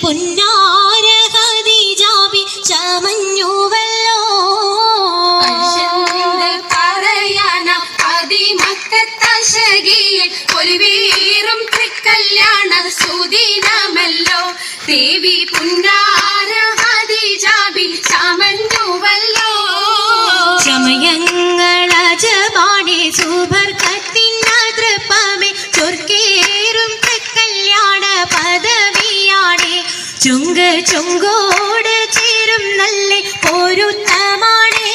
പുന്നാര ഖദീജാബി ചമഞ്ഞുവല്ലോ. പറയാന അതിമക്കത്തശകിയിൽ ഒരു വീറും തൃക്കല്യാണ സുദിനമല്ലോ. ദേവി പുന്നാര ഖദീജാബി ചമഞ്ഞുവല്ലോ. ചമയങ്ങളജബാണേ സുബർക്കത്തിനതൃപ്പമേ ചൊർക്കേറും തൃക്കല്യാണ പദവിയാണേ. ചുങ്ക് ചുങ്കോട് ചേരും നല്ല പൊരുത്തമാണേ.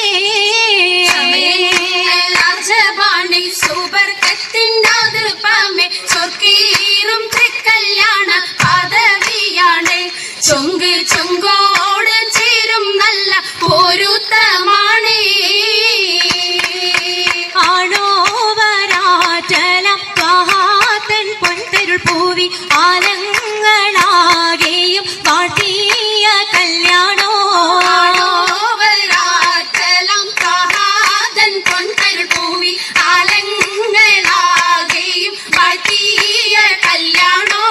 ചമയങ്ങളജബാണേ സുബർക്കത്തിനതൃപ്പമേ ചൊർക്കേറും തൃക്കല്യാണ പദവിയാണേ. ചുങ്ക് ചുങ്കോട് ചേരും നല്ല പൊരുത്തമാണേ. പൂവി ആലങ്ങളാകെയും വാഴ്ത്തിയ കല്യാണോ. പൂവി ആലങ്ങളാകെയും വാഴ്ത്തിയ കല്യാണോ.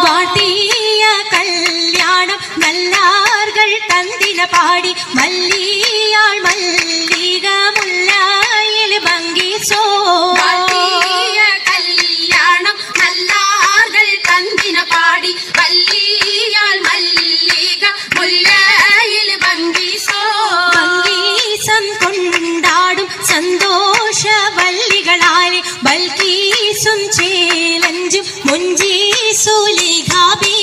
വാഴ്ത്തിയ കല്യാണം നല്ലാർകൾ തന്തിന പാടി മല്ലിയാൾ മല്ലിക മുല്ലായിൽ ഭംഗിച്ചോ. പാടി വല്ലിയാൽ മല്ലിക മുല്ലയിൽ ഭംഗീസം കൊണ്ടാടും സന്തോഷ വല്ലികളാലെ ബൽക്കീസും ചേലഞ്ചും മുഞ്ചീസുലിഖാബി.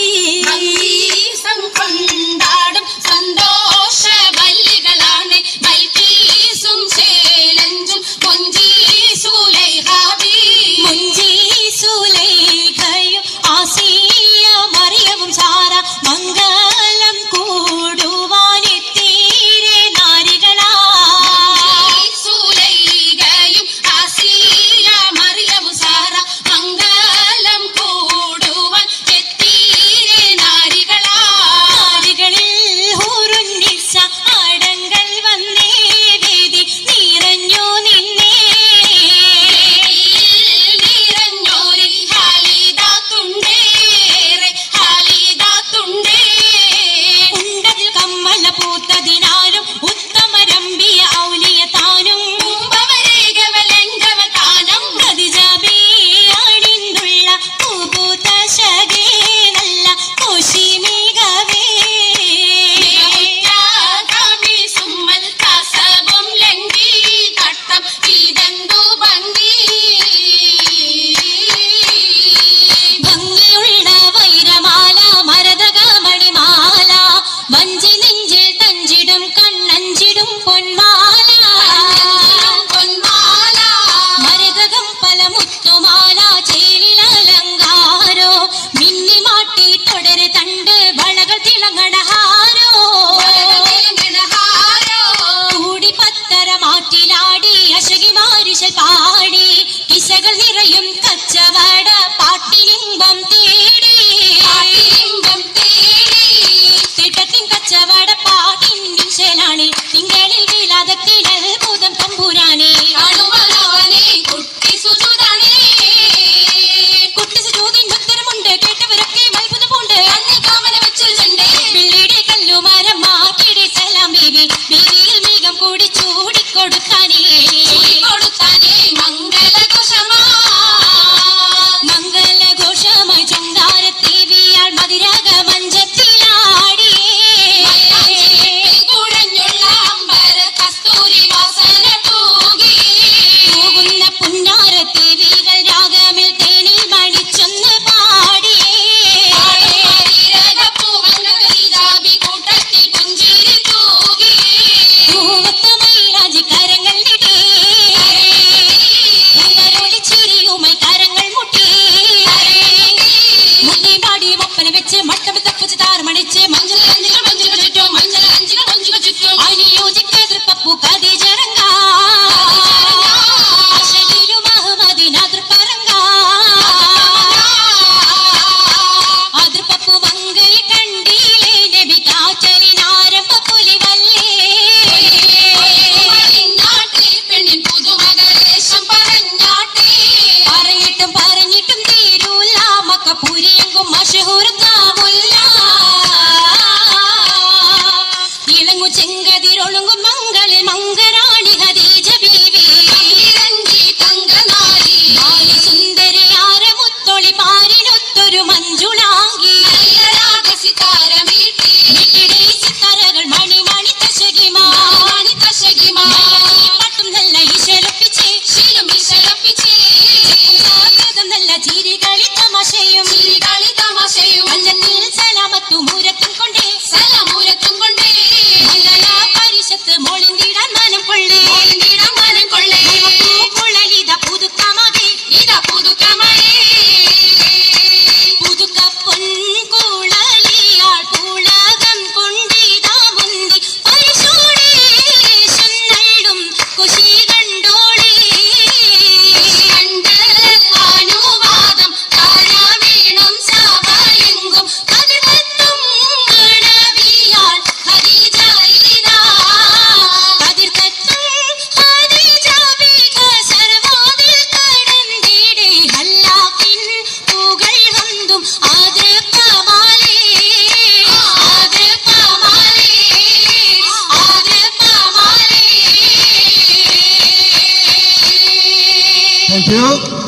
ഭംഗീസം കൊണ്ടാടും സന്തോഷ വല്ലികളാണ് ബൽക്കീസും ചേലഞ്ചും മുഞ്ചീസുലൈ ചൂടും ആദർ കമാലേ ആദർ കമാലേ ആദർ കമാലേ. Thank you.